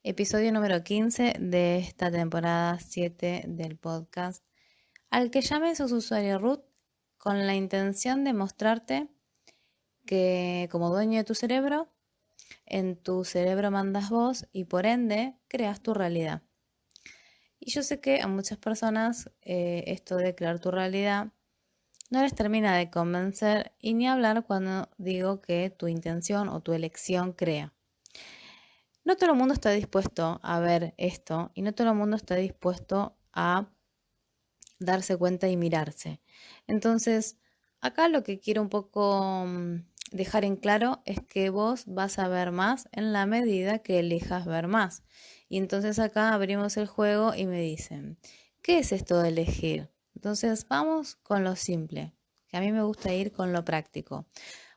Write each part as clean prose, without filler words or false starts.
Episodio número 15 de esta temporada 7 del podcast, al que llamé sos usuario root con la intención de mostrarte que como dueño de tu cerebro, en tu cerebro mandas vos y por ende creas tu realidad. Y yo sé que a muchas personas esto de crear tu realidad no les termina de convencer y ni hablar cuando digo que tu intención o tu elección crea. No todo el mundo está dispuesto a ver esto y no todo el mundo está dispuesto a darse cuenta y mirarse. Entonces, acá lo que quiero un poco dejar en claro es que vos vas a ver más en la medida que elijas ver más. Y entonces acá abrimos el juego y me dicen, ¿qué es esto de elegir? Entonces vamos con lo simple, que a mí me gusta ir con lo práctico.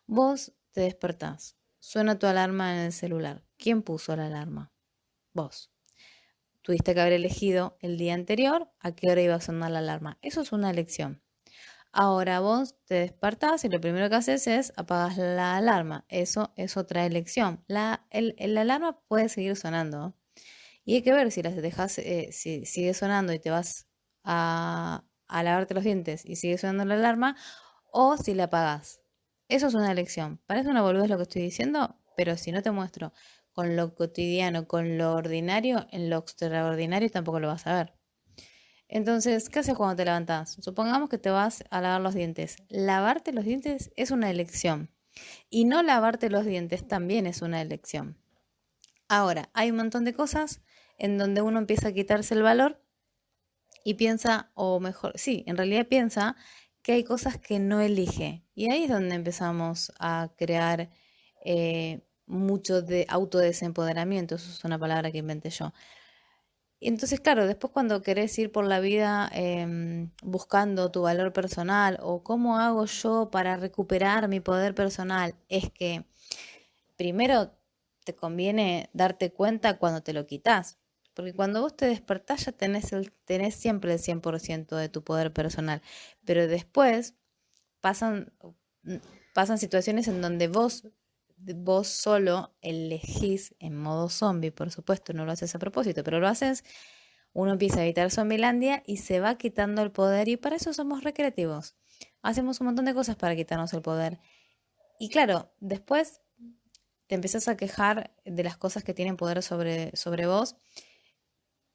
Vos te despertás, suena tu alarma en el celular. ¿Quién puso la alarma? Vos. Tuviste que haber elegido el día anterior a qué hora iba a sonar la alarma. Eso es una elección. Ahora vos te despertás y lo primero que haces es apagas la alarma. Eso es otra elección. La alarma puede seguir sonando. Y hay que ver si las dejas, si sigue sonando y te vas a lavarte los dientes y sigue sonando la alarma, o si la apagas. Eso es una elección. Parece una boludez lo que estoy diciendo, pero si no te muestro con lo cotidiano, con lo ordinario, en lo extraordinario tampoco lo vas a ver. Entonces, ¿qué haces cuando te levantás? Supongamos que te vas a lavar los dientes. Lavarte los dientes es una elección. Y no lavarte los dientes también es una elección. Ahora, hay un montón de cosas en donde uno empieza a quitarse el valor y piensa, o mejor, sí, en realidad piensa que hay cosas que no elige. Y ahí es donde empezamos a crear mucho de autodesempoderamiento. Eso es una palabra que inventé yo. Y entonces, claro, después cuando querés ir por la vida buscando tu valor personal o cómo hago yo para recuperar mi poder personal, es que primero te conviene darte cuenta cuando te lo quitas. Porque cuando vos te despertás ya tenés siempre el 100% de tu poder personal. Pero después pasan, pasan situaciones en donde vos solo elegís en modo zombie, por supuesto, no lo haces a propósito, pero lo haces, uno empieza a evitar Zombilandia y se va quitando el poder y para eso somos recreativos. Hacemos un montón de cosas para quitarnos el poder. Y claro, después te empezás a quejar de las cosas que tienen poder sobre vos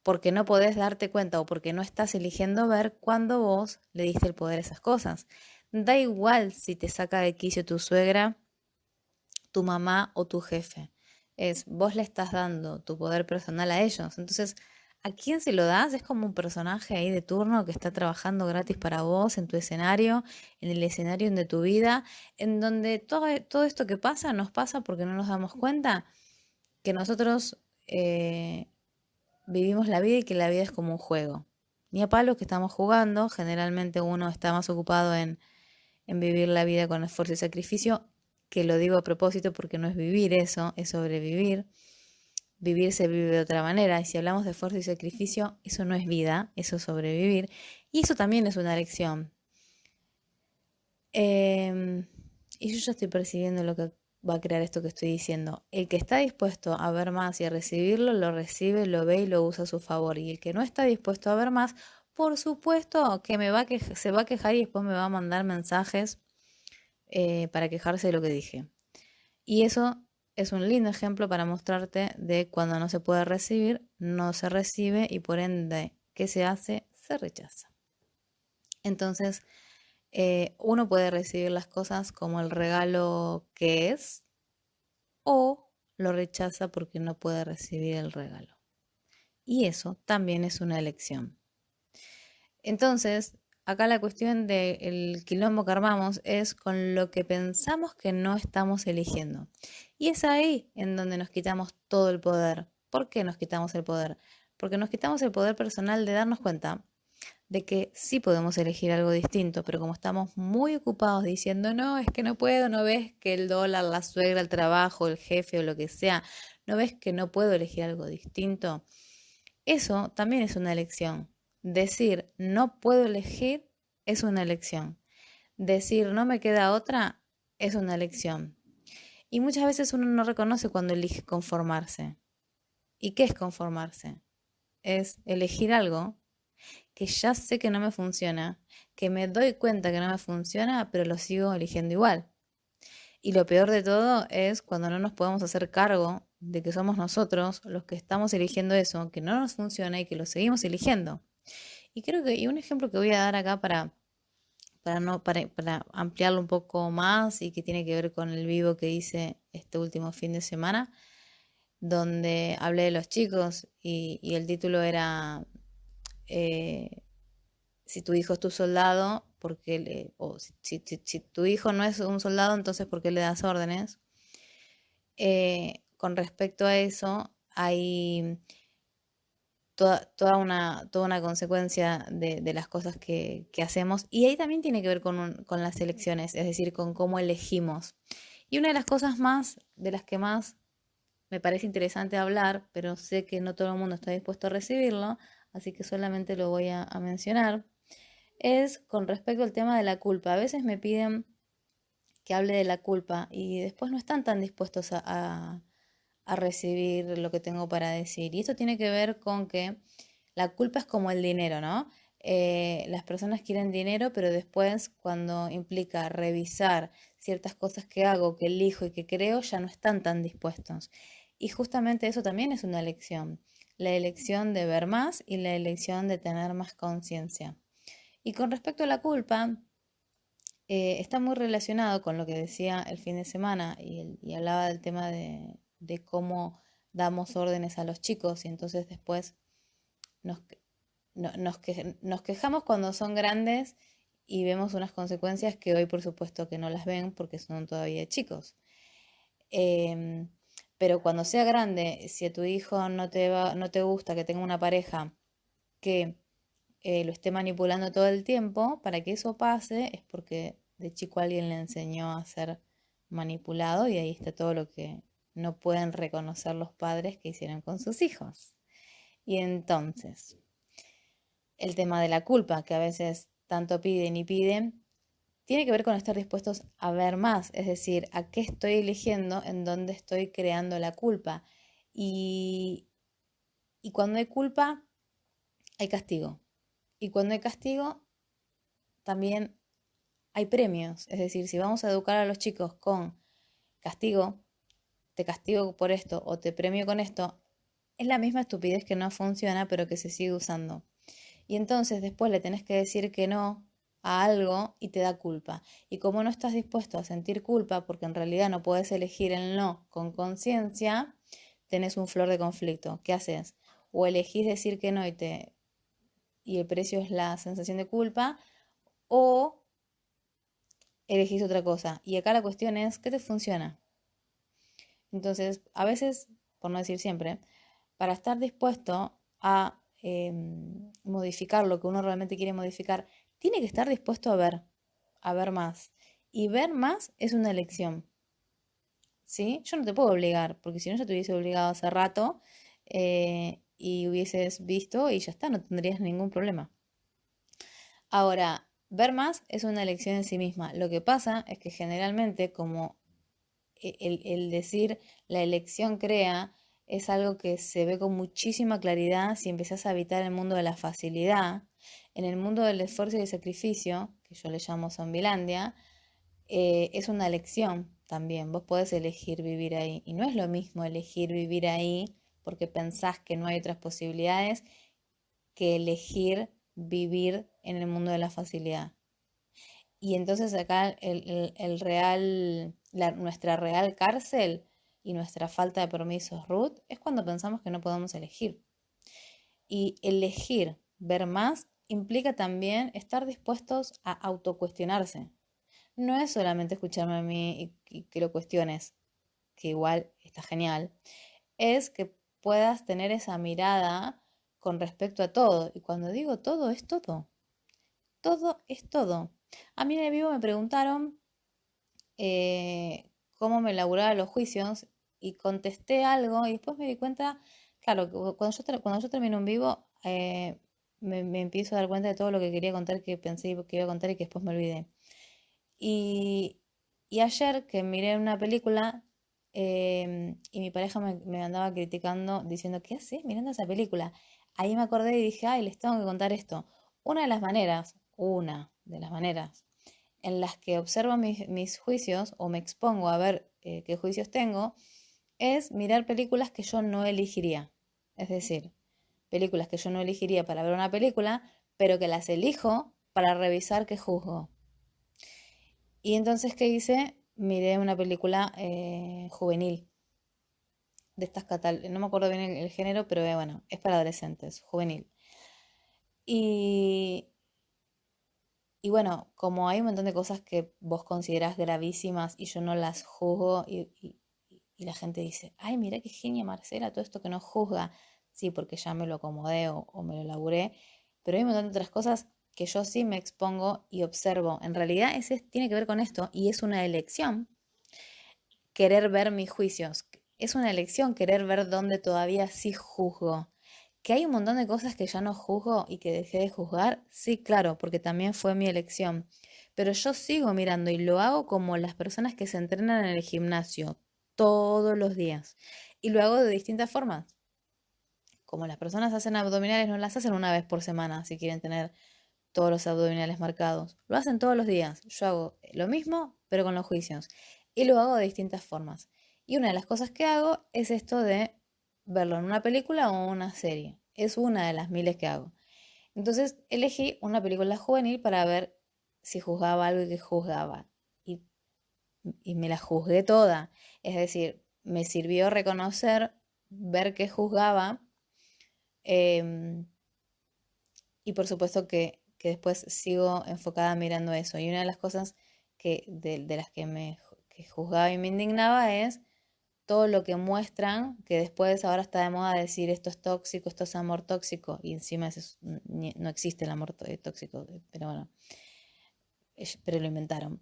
porque no podés darte cuenta o porque no estás eligiendo ver cuando vos le diste el poder a esas cosas. Da igual si te saca de quicio tu suegra, tu mamá o tu jefe. Es vos le estás dando tu poder personal a ellos. Entonces, ¿a quién se lo das? Es como un personaje ahí de turno que está trabajando gratis para vos en tu escenario, en el escenario de tu vida, en donde todo esto que pasa nos pasa porque no nos damos cuenta que nosotros vivimos la vida y que la vida es como un juego. Ni a palos que estamos jugando, generalmente uno está más ocupado en vivir la vida con esfuerzo y sacrificio, que lo digo a propósito porque no es vivir eso, es sobrevivir. Vivir se vive de otra manera y si hablamos de esfuerzo y sacrificio, eso no es vida, eso es sobrevivir. Y eso también es una lección. Eh, y yo ya estoy percibiendo lo que va a crear esto que estoy diciendo. El que está dispuesto a ver más y a recibirlo, lo recibe, lo ve y lo usa a su favor. Y el que no está dispuesto a ver más, por supuesto que se va a quejar y después me va a mandar mensajes para quejarse de lo que dije. Y eso es un lindo ejemplo para mostrarte de cuando no se puede recibir, no se recibe y por ende, ¿qué se hace? Se rechaza. Entonces, uno puede recibir las cosas como el regalo que es o lo rechaza porque no puede recibir el regalo. Y eso también es una elección. Entonces, acá la cuestión del quilombo que armamos es con lo que pensamos que no estamos eligiendo. Y es ahí en donde nos quitamos todo el poder. ¿Por qué nos quitamos el poder? Porque nos quitamos el poder personal de darnos cuenta de que sí podemos elegir algo distinto, pero como estamos muy ocupados diciendo, no, es que no puedo, no ves que el dólar, la suegra, el trabajo, el jefe o lo que sea, no ves que no puedo elegir algo distinto, eso también es una elección. Decir no puedo elegir es una elección. Decir no me queda otra es una elección. Y muchas veces uno no reconoce cuando elige conformarse. ¿Y qué es conformarse? Es elegir algo que ya sé que no me funciona, que me doy cuenta que no me funciona, pero lo sigo eligiendo igual. Y lo peor de todo es cuando no nos podemos hacer cargo de que somos nosotros los que estamos eligiendo eso, que no nos funciona y que lo seguimos eligiendo. Y creo que, y un ejemplo que voy a dar acá para ampliarlo un poco más y que tiene que ver con el vivo que hice este último fin de semana, donde hablé de los chicos y el título era eh, si tu hijo es tu soldado, o si tu hijo no es un soldado, entonces ¿por qué le das órdenes? Con respecto a eso, hay toda una consecuencia de las cosas que hacemos. Y ahí también tiene que ver con las elecciones, es decir, con cómo elegimos. Y una de las cosas de las que más me parece interesante hablar, pero sé que no todo el mundo está dispuesto a recibirlo, así que solamente lo voy a mencionar, es con respecto al tema de la culpa. A veces me piden que hable de la culpa y después no están tan dispuestos a recibir lo que tengo para decir. Y esto tiene que ver con que la culpa es como el dinero, ¿no? Las personas quieren dinero, pero después cuando implica revisar ciertas cosas que hago, que elijo y que creo, ya no están tan dispuestos. Y justamente eso también es una elección. La elección de ver más y la elección de tener más conciencia. Y con respecto a la culpa, está muy relacionado con lo que decía el fin de semana y hablaba del tema de cómo damos órdenes a los chicos y entonces después nos, nos quejamos cuando son grandes y vemos unas consecuencias que hoy por supuesto que no las ven porque son todavía chicos. Em, pero cuando sea grande, si a tu hijo no te gusta que tenga una pareja que lo esté manipulando todo el tiempo, para que eso pase es porque de chico alguien le enseñó a ser manipulado y ahí está todo lo que no pueden reconocer los padres que hicieron con sus hijos. Y entonces, el tema de la culpa, que a veces tanto piden y piden, tiene que ver con estar dispuestos a ver más, es decir, a qué estoy eligiendo, en dónde estoy creando la culpa. Y, y cuando hay culpa, hay castigo. Y cuando hay castigo, también hay premios. Es decir, si vamos a educar a los chicos con castigo, te castigo por esto o te premio con esto, es la misma estupidez que no funciona, pero que se sigue usando. Y entonces después le tenés que decir que no a algo y te da culpa. Y como no estás dispuesto a sentir culpa, porque en realidad no puedes elegir el no con conciencia, tenés un flor de conflicto. ¿Qué haces? O elegís decir que no y el precio es la sensación de culpa, o elegís otra cosa. Y acá la cuestión es, ¿qué te funciona? Entonces, a veces, por no decir siempre, para estar dispuesto a modificar lo que uno realmente quiere modificar, tiene que estar dispuesto a ver más. Y ver más es una elección, ¿sí? Yo no te puedo obligar, porque si no, ya te hubiese obligado hace rato y hubieses visto y ya está, no tendrías ningún problema. Ahora, ver más es una elección en sí misma. Lo que pasa es que generalmente, como el decir la elección crea es algo que se ve con muchísima claridad si empezás a habitar el mundo de la facilidad, en el mundo del esfuerzo y el sacrificio, que yo le llamo Zombilandia, es una elección también. Vos podés elegir vivir ahí. Y no es lo mismo elegir vivir ahí porque pensás que no hay otras posibilidades que elegir vivir en el mundo de la facilidad. Y entonces acá nuestra real cárcel y nuestra falta de permisos root es cuando pensamos que no podemos elegir. Y elegir ver más implica también estar dispuestos a autocuestionarse. No es solamente escucharme a mí y que lo cuestiones, que igual está genial, es que puedas tener esa mirada con respecto a todo. Y cuando digo todo, es todo. Todo es todo. A mí en el vivo me preguntaron cómo me elaboraba los juicios y contesté algo y después me di cuenta, claro, que cuando yo termino un vivo me empiezo a dar cuenta de todo lo que quería contar, que pensé que iba a contar y que después me olvidé. Y, y ayer que miré una película, y mi pareja me andaba criticando diciendo, ¿qué haces mirando esa película? Ahí me acordé y dije, ay, les tengo que contar esto. Una de las maneras en las que observo mis juicios o me expongo a ver qué juicios tengo, es mirar películas que yo no elegiría. Es decir, películas que yo no elegiría para ver una película, pero que las elijo para revisar qué juzgo. Y entonces, ¿qué hice? Miré una película juvenil, de estas no me acuerdo bien el género, pero bueno, es para adolescentes, juvenil. Y, y bueno, como hay un montón de cosas que vos considerás gravísimas y yo no las juzgo y la gente dice, ay, mira qué genia Marcela, todo esto que no juzga. Sí, porque ya me lo acomodé o me lo laburé, pero hay un montón de otras cosas que yo sí me expongo y observo. En realidad ese tiene que ver con esto y es una elección querer ver mis juicios. Es una elección querer ver dónde todavía sí juzgo. ¿Que hay un montón de cosas que ya no juzgo y que dejé de juzgar? Sí, claro, porque también fue mi elección. Pero yo sigo mirando y lo hago como las personas que se entrenan en el gimnasio todos los días. Y lo hago de distintas formas. Como las personas hacen abdominales, no las hacen una vez por semana si quieren tener todos los abdominales marcados. Lo hacen todos los días. Yo hago lo mismo, pero con los juicios. Y lo hago de distintas formas. Y una de las cosas que hago es esto de verlo en una película o una serie. Es una de las miles que hago. Entonces elegí una película juvenil para ver si juzgaba algo y qué juzgaba. Y, y me la juzgué toda. Es decir, me sirvió reconocer, ver qué juzgaba. em, y por supuesto que después sigo enfocada mirando eso. Y una de las cosas de las que que juzgaba y me indignaba es todo lo que muestran, que después ahora está de moda decir esto es tóxico, esto es amor tóxico, y encima no existe el amor tóxico, pero bueno, pero lo inventaron.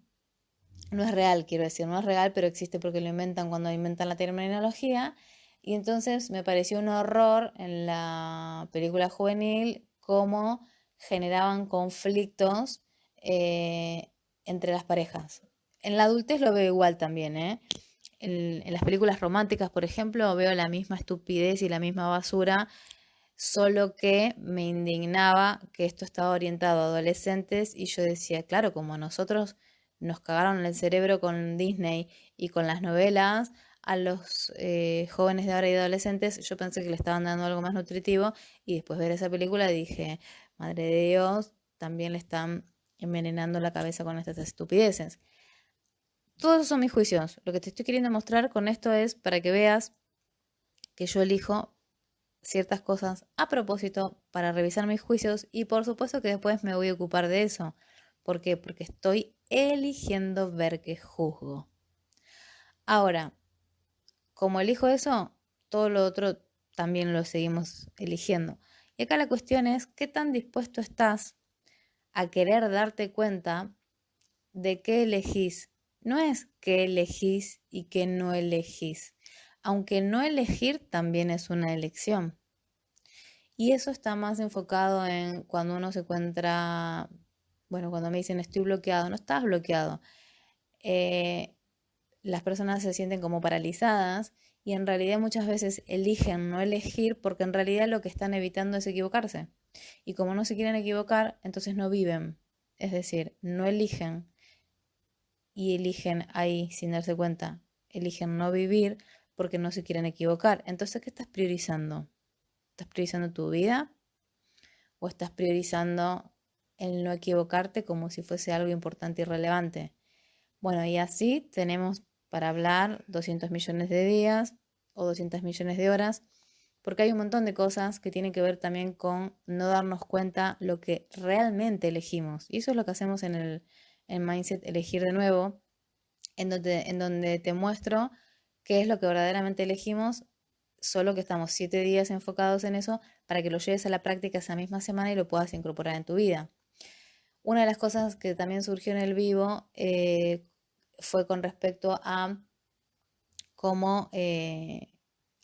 No es real, quiero decir, no es real, pero existe porque lo inventan cuando inventan la terminología. Y entonces me pareció un horror en la película juvenil cómo generaban conflictos eh, entre las parejas. En la adultez lo veo igual también, ¿eh? En las películas románticas, por ejemplo, veo la misma estupidez y la misma basura, solo que me indignaba que esto estaba orientado a adolescentes y yo decía, claro, como a nosotros nos cagaron el cerebro con Disney y con las novelas, a los jóvenes de ahora y adolescentes, yo pensé que le estaban dando algo más nutritivo y después de ver esa película dije, madre de Dios, también le están envenenando la cabeza con estas estupideces. Todos esos son mis juicios. Lo que te estoy queriendo mostrar con esto es para que veas que yo elijo ciertas cosas a propósito para revisar mis juicios y por supuesto que después me voy a ocupar de eso. ¿Por qué? Porque estoy eligiendo ver qué juzgo. Ahora, como elijo eso, todo lo otro también lo seguimos eligiendo. Y acá la cuestión es, ¿qué tan dispuesto estás a querer darte cuenta de qué elegís? No es qué elegís y qué no elegís. Aunque no elegir también es una elección. Y eso está más enfocado en cuando uno se encuentra, bueno, cuando me dicen estoy bloqueado, no estás bloqueado. Eh, las personas se sienten como paralizadas y en realidad muchas veces eligen no elegir porque en realidad lo que están evitando es equivocarse. Y como no se quieren equivocar, entonces no viven. Es decir, no eligen y eligen ahí sin darse cuenta. Eligen no vivir porque no se quieren equivocar. Entonces, ¿qué estás priorizando? ¿Estás priorizando tu vida o estás priorizando el no equivocarte como si fuese algo importante y relevante? Bueno, y así tenemos para hablar 200 millones de días o 200 millones de horas, porque hay un montón de cosas que tienen que ver también con no darnos cuenta lo que realmente elegimos. Y eso es lo que hacemos en el Mindset Elegir de nuevo, en donde te muestro qué es lo que verdaderamente elegimos, solo que estamos 7 días enfocados en eso para que lo lleves a la práctica esa misma semana y lo puedas incorporar en tu vida. Una de las cosas que también surgió en el vivo fue con respecto a cómo,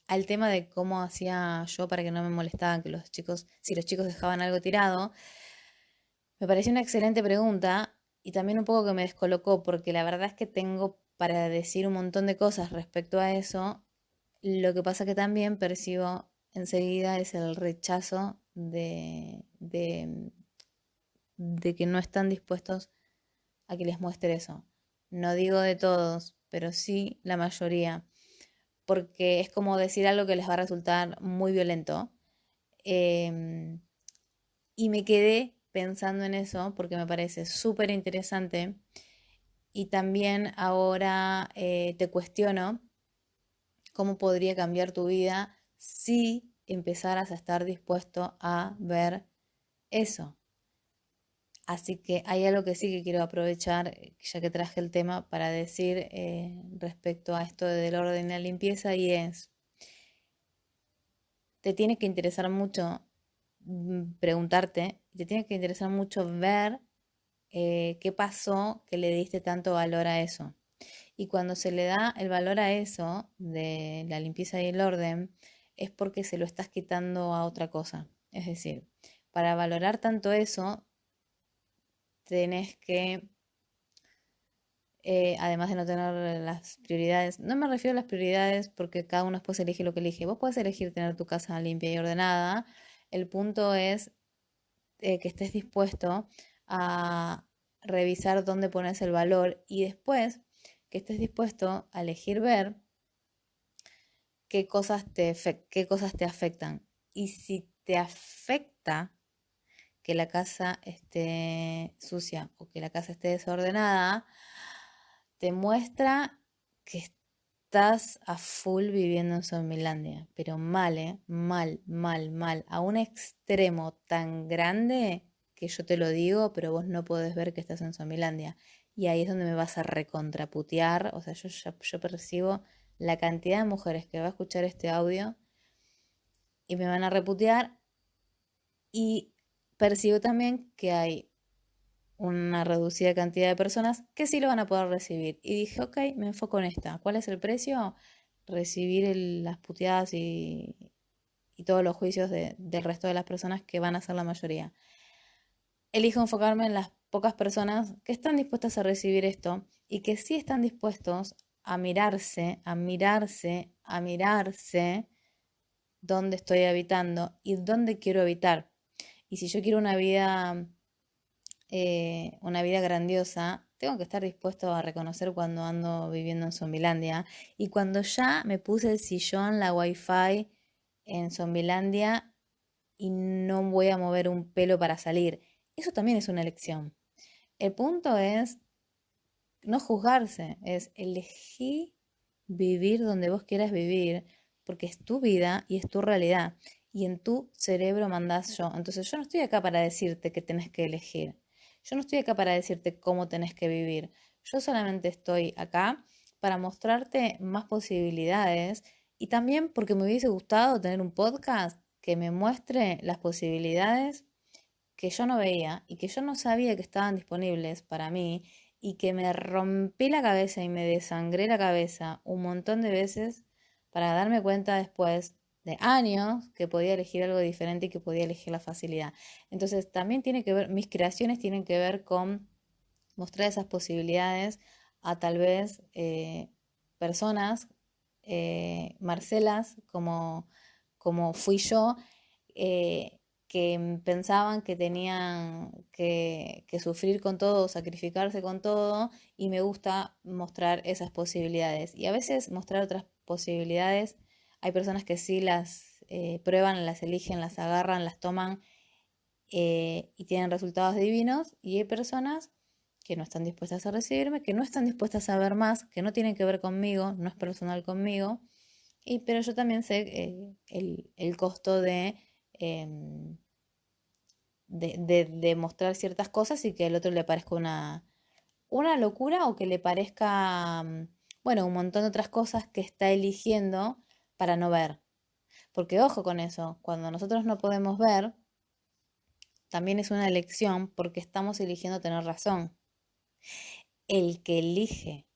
al tema de cómo hacía yo para que no me molestaban que los chicos, si los chicos dejaban algo tirado. Me pareció una excelente pregunta y también un poco que me descolocó porque la verdad es que tengo para decir un montón de cosas respecto a eso. Lo que pasa que también percibo enseguida es el rechazo de que no están dispuestos a que les muestre eso. No digo de todos, pero sí la mayoría, porque es como decir algo que les va a resultar muy violento. Em, y me quedé pensando en eso porque me parece súper interesante y también ahora te cuestiono cómo podría cambiar tu vida si empezaras a estar dispuesto a ver eso. Así que hay algo que sí que quiero aprovechar, ya que traje el tema, para decir respecto a esto del orden y la limpieza, y es, te tiene que interesar mucho preguntarte, te tiene que interesar mucho ver qué pasó que le diste tanto valor a eso. Y cuando se le da el valor a eso, de la limpieza y el orden, es porque se lo estás quitando a otra cosa. Es decir, para valorar tanto eso, tenés que, además de no tener las prioridades, no me refiero a las prioridades porque cada uno después elige lo que elige. Vos podés elegir tener tu casa limpia y ordenada. El punto es que estés dispuesto a revisar dónde pones el valor y después que estés dispuesto a elegir ver qué cosas te afectan. Y si te afecta que la casa esté sucia o que la casa esté desordenada, te muestra que estás a full viviendo en Somnilandia, pero mal, ¿eh? Mal, mal, mal, a un extremo tan grande que yo te lo digo, pero vos no podés ver que estás en Somnilandia. Y ahí es donde me vas a recontraputear, o sea, yo percibo la cantidad de mujeres que va a escuchar este audio y me van a reputear y percibo también que hay una reducida cantidad de personas que sí lo van a poder recibir. Y dije, ok, me enfoco en esta. ¿Cuál es el precio? Recibir las puteadas y todos los juicios del resto de las personas que van a ser la mayoría. Elijo enfocarme en las pocas personas que están dispuestas a recibir esto y que sí están dispuestos a mirarse, a mirarse, a mirarse dónde estoy habitando y dónde quiero habitar. Y si yo quiero una vida grandiosa, tengo que estar dispuesto a reconocer cuando ando viviendo en Zombilandia. Y cuando ya me puse el sillón, la wifi en Zombilandia y no voy a mover un pelo para salir. Eso también es una elección. El punto es no juzgarse, es elegir vivir donde vos quieras vivir, porque es tu vida y es tu realidad. Y en tu cerebro mandás yo. Entonces yo no estoy acá para decirte que tenés que elegir. Yo no estoy acá para decirte cómo tenés que vivir. Yo solamente estoy acá para mostrarte más posibilidades y también porque me hubiese gustado tener un podcast que me muestre las posibilidades que yo no veía y que yo no sabía que estaban disponibles para mí y que me rompí la cabeza y me desangré la cabeza un montón de veces para darme cuenta después de años que podía elegir algo diferente y que podía elegir la facilidad. Entonces también tiene que ver, mis creaciones tienen que ver con mostrar esas posibilidades a tal vez personas, Marcelas, como fui yo, que pensaban que tenían que sufrir con todo, sacrificarse con todo, y me gusta mostrar esas posibilidades. Y a veces mostrar otras posibilidades, hay personas que sí las prueban, las eligen, las agarran, las toman y tienen resultados divinos, y hay personas que no están dispuestas a recibirme, que no están dispuestas a ver más, que no tienen que ver conmigo, no es personal conmigo, pero yo también sé el costo em, de mostrar ciertas cosas y que al otro le parezca una locura o que le parezca, bueno, un montón de otras cosas que está eligiendo para no ver. Porque ojo con eso, cuando nosotros no podemos ver, también es una elección porque estamos eligiendo tener razón. El que elige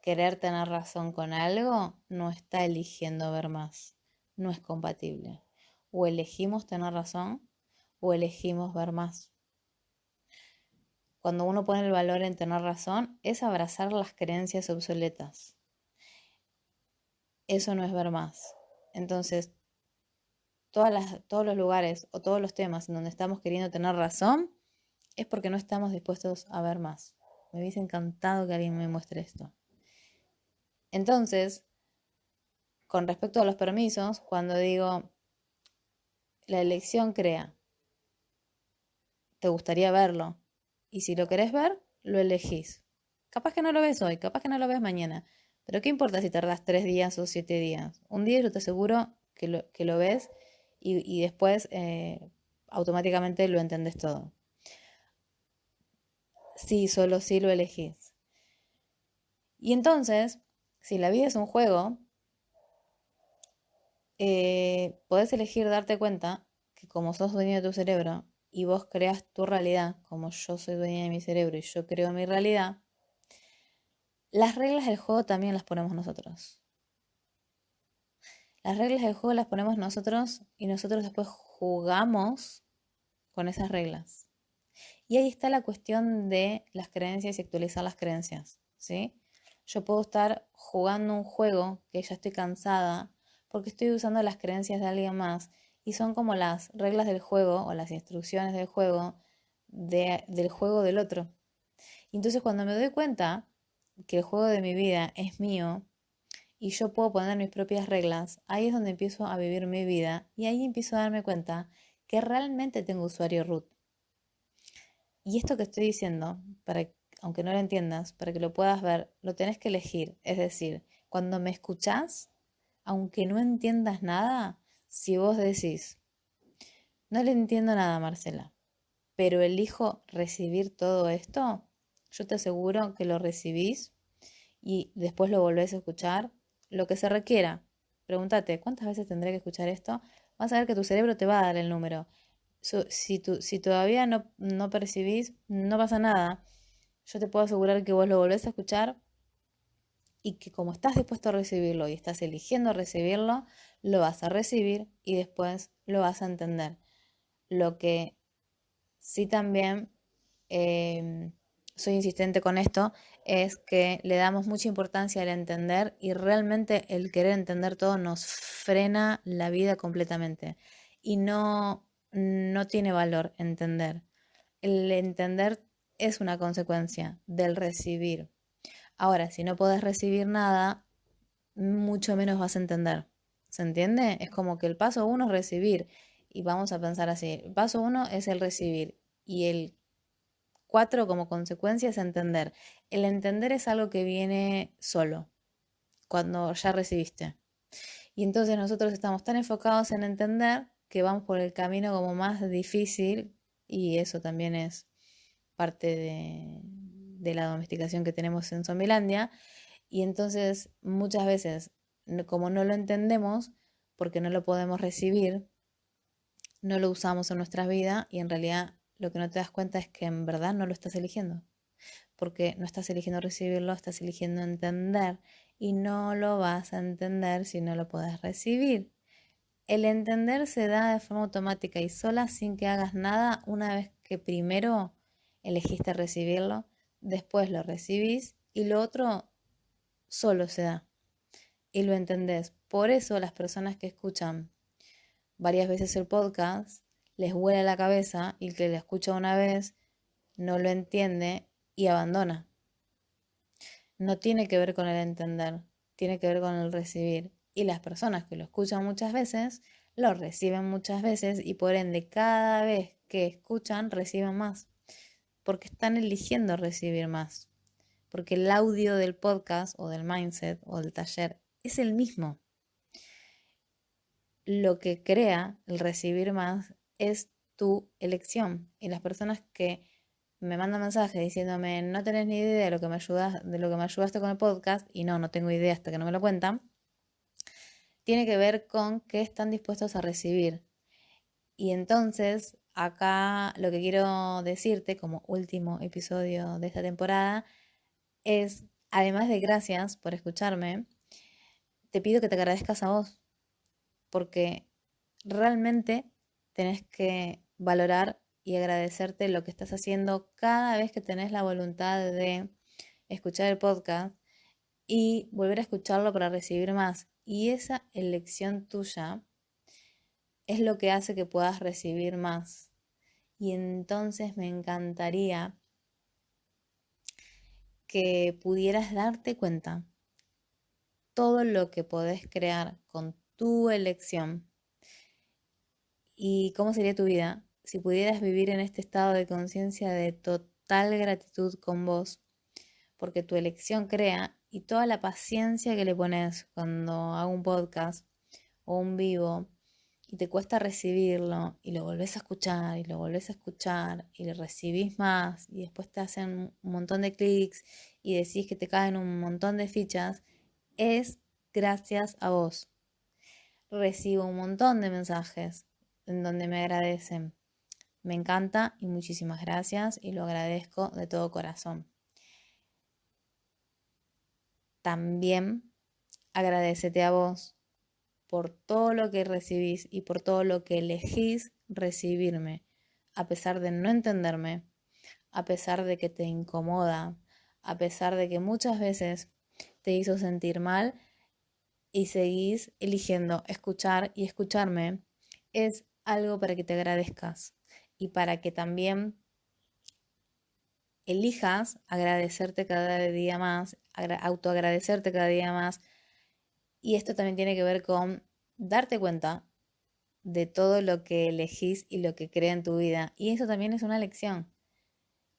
querer tener razón con algo no está eligiendo ver más. No es compatible. O elegimos tener razón o elegimos ver más. cuando uno pone el valor en tener razón, es abrazar las creencias obsoletas. Eso no es ver más. Entonces, todos los lugares o todos los temas en donde estamos queriendo tener razón, es porque no estamos dispuestos a ver más. Me hubiese encantado que alguien me muestre esto. Entonces, con respecto a los permisos, cuando digo, la elección crea, te gustaría verlo. Y si lo querés ver, lo elegís. Capaz que no lo ves hoy, capaz que no lo ves mañana. Pero ¿qué importa si tardás 3 días o 7 días? Un día yo te aseguro que lo ves y después automáticamente lo entendés todo. Sí, solo sí lo elegís. Y entonces, si la vida es un juego, podés elegir darte cuenta que como sos dueño de tu cerebro y vos creas tu realidad, como yo soy dueña de mi cerebro y yo creo mi realidad, las reglas del juego también las ponemos nosotros. Las reglas del juego las ponemos nosotros y nosotros después jugamos con esas reglas. Y ahí está la cuestión de las creencias y actualizar las creencias, ¿sí? Yo puedo estar jugando un juego que ya estoy cansada porque estoy usando las creencias de alguien más y son como las reglas del juego o las instrucciones del juego del juego del otro. Y entonces cuando me doy cuenta que el juego de mi vida es mío y yo puedo poner mis propias reglas, ahí es donde empiezo a vivir mi vida y ahí empiezo a darme cuenta que realmente tengo usuario root. Y esto que estoy diciendo, aunque no lo entiendas, para que lo puedas ver, lo tenés que elegir. Es decir, cuando me escuchás, aunque no entiendas nada, si vos decís, no le entiendo nada, Marcela, pero elijo recibir todo esto, yo te aseguro que lo recibís y después lo volvés a escuchar, lo que se requiera. Pregúntate, ¿cuántas veces tendré que escuchar esto? Vas a ver que tu cerebro te va a dar el número. Si todavía no percibís, no pasa nada. Yo te puedo asegurar que vos lo volvés a escuchar y que como estás dispuesto a recibirlo y estás eligiendo recibirlo, lo vas a recibir y después lo vas a entender. Lo que sí también soy insistente con esto es que le damos mucha importancia al entender y realmente el querer entender todo nos frena la vida completamente y no tiene valor entender. El entender es una consecuencia del recibir. Ahora, si no podés recibir nada, mucho menos vas a entender. ¿Se entiende? Es como que el paso uno es recibir. Y vamos a pensar así. El paso uno es el recibir. Y el 4 como consecuencia es entender. El entender es algo que viene solo, cuando ya recibiste. Y entonces nosotros estamos tan enfocados en entender que vamos por el camino como más difícil y eso también es parte de la domesticación que tenemos en Zombilandia. Y entonces muchas veces, como no lo entendemos, porque no lo podemos recibir, no lo usamos en nuestras vidas y en realidad lo que no te das cuenta es que en verdad no lo estás eligiendo. Porque no estás eligiendo recibirlo, estás eligiendo entender y no lo vas a entender si no lo puedes recibir. El entender se da de forma automática y sola sin que hagas nada una vez que primero elegiste recibirlo, después lo recibís y lo otro solo se da y lo entendés. Por eso las personas que escuchan varias veces el podcast les vuela la cabeza y el que lo escucha una vez no lo entiende y abandona. No tiene que ver con el entender, tiene que ver con el recibir. Y las personas que lo escuchan muchas veces, lo reciben muchas veces y por ende cada vez que escuchan reciben más, porque están eligiendo recibir más, porque el audio del podcast o del mindset o del taller es el mismo. Lo que crea el recibir más es tu elección. Y las personas que me mandan mensajes diciéndome no tenés ni idea de lo que de lo que me ayudaste con el podcast, y no tengo idea hasta que no me lo cuentan, tiene que ver con qué están dispuestos a recibir. Y entonces, acá lo que quiero decirte como último episodio de esta temporada es, además de gracias por escucharme, te pido que te agradezcas a vos, porque realmente tenés que valorar y agradecerte lo que estás haciendo cada vez que tenés la voluntad de escuchar el podcast y volver a escucharlo para recibir más. Y esa elección tuya es lo que hace que puedas recibir más. Y entonces me encantaría que pudieras darte cuenta todo lo que podés crear con tu elección y cómo sería tu vida si pudieras vivir en este estado de conciencia de total gratitud con vos, porque tu elección crea y toda la paciencia que le pones cuando hago un podcast o un vivo y te cuesta recibirlo y lo volvés a escuchar y lo volvés a escuchar y le recibís más y después te hacen un montón de clics y decís que te caen un montón de fichas, es gracias a vos. Recibo un montón de mensajes en donde me agradecen. Me encanta y muchísimas gracias y lo agradezco de todo corazón. También agradecete a vos por todo lo que recibís y por todo lo que elegís recibirme, a pesar de no entenderme, a pesar de que te incomoda, a pesar de que muchas veces te hizo sentir mal y seguís eligiendo escuchar y escucharme, es algo para que te agradezcas y para que también elijas agradecerte cada día más, autoagradecerte cada día más. Y esto también tiene que ver con darte cuenta de todo lo que elegís y lo que crea en tu vida. Y eso también es una lección.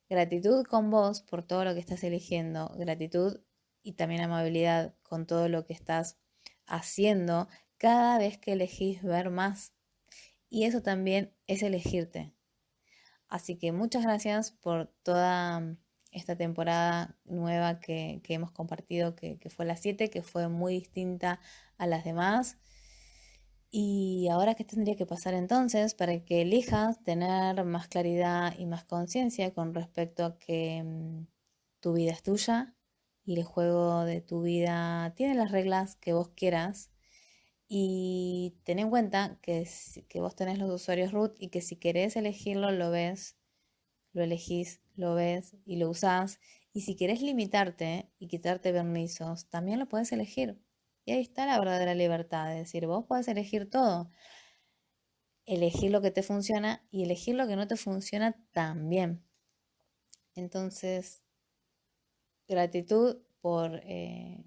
Gratitud con vos por todo lo que estás eligiendo. Gratitud y también amabilidad con todo lo que estás haciendo cada vez que elegís ver más. Y eso también es elegirte. Así que muchas gracias por toda esta temporada nueva que hemos compartido, que fue la 7, que fue muy distinta a las demás. Y ahora, ¿qué tendría que pasar entonces para que elijas tener más claridad y más conciencia con respecto a que tu vida es tuya y el juego de tu vida tiene las reglas que vos quieras? Y ten en cuenta que vos tenés los usuarios root y que si querés elegirlo, lo ves, lo elegís, lo ves y lo usás. Y si querés limitarte y quitarte permisos, también lo puedes elegir. Y ahí está la verdadera libertad, es decir, vos podés elegir todo, elegir lo que te funciona y elegir lo que no te funciona también. Entonces, gratitud por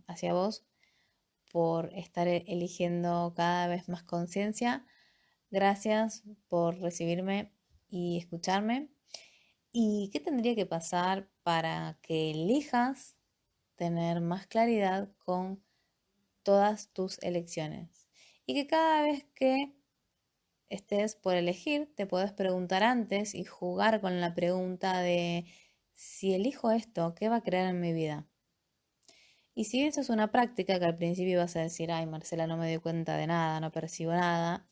hacia vos, por estar eligiendo cada vez más conciencia. Gracias por recibirme y escucharme. ¿Y qué tendría que pasar para que elijas tener más claridad con todas tus elecciones? Y que cada vez que estés por elegir, te puedes preguntar antes y jugar con la pregunta de si elijo esto, ¿qué va a crear en mi vida? Y si eso es una práctica que al principio vas a decir, ay, Marcela, no me doy cuenta de nada, no percibo nada,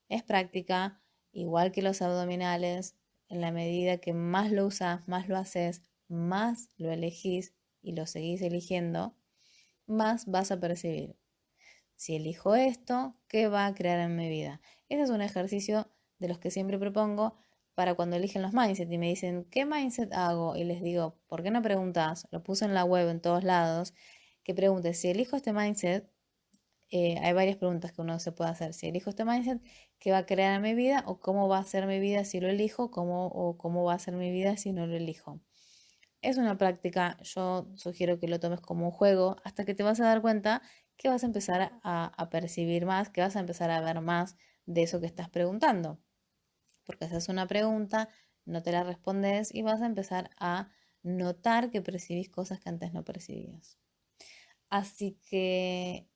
es práctica, igual que los abdominales, en la medida que más lo usas, más lo haces, más lo elegís y lo seguís eligiendo, más vas a percibir. Si elijo esto, ¿qué va a crear en mi vida? Ese es un ejercicio de los que siempre propongo para cuando eligen los mindset y me dicen, ¿qué mindset hago? Y les digo, ¿por qué no preguntas? Lo puse en la web en todos lados, que preguntes, si elijo este mindset, hay varias preguntas que uno se puede hacer. Si elijo este mindset, ¿qué va a crear en mi vida? ¿O cómo va a ser mi vida si lo elijo? O cómo va a ser mi vida si no lo elijo? Es una práctica, yo sugiero que lo tomes como un juego hasta que te vas a dar cuenta que vas a empezar a percibir más, que vas a empezar a ver más de eso que estás preguntando. Porque haces una pregunta, no te la respondes y vas a empezar a notar que percibís cosas que antes no percibías. Así que,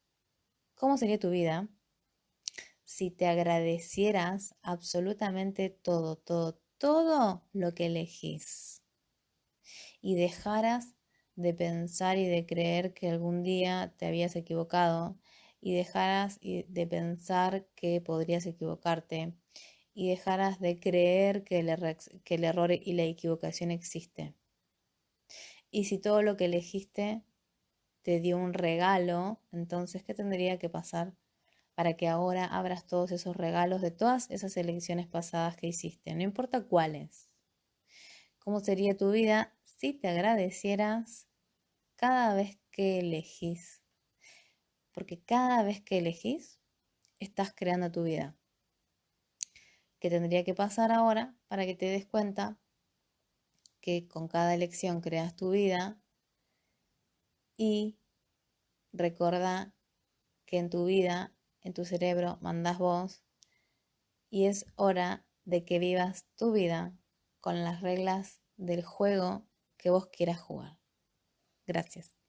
¿cómo sería tu vida si te agradecieras absolutamente todo, todo, todo lo que elegís? Y dejaras de pensar y de creer que algún día te habías equivocado y dejaras de pensar que podrías equivocarte y dejaras de creer que el error y la equivocación existe. Y si todo lo que elegiste te dio un regalo, entonces, ¿qué tendría que pasar para que ahora abras todos esos regalos de todas esas elecciones pasadas que hiciste, no importa cuáles. ¿Cómo sería tu vida si te agradecieras cada vez que elegís? Porque cada vez que elegís, estás creando tu vida. ¿Qué tendría que pasar ahora para que te des cuenta que con cada elección creas tu vida? Y recordá que en tu vida, en tu cerebro, mandás vos y es hora de que vivas tu vida con las reglas del juego que vos quieras jugar. Gracias.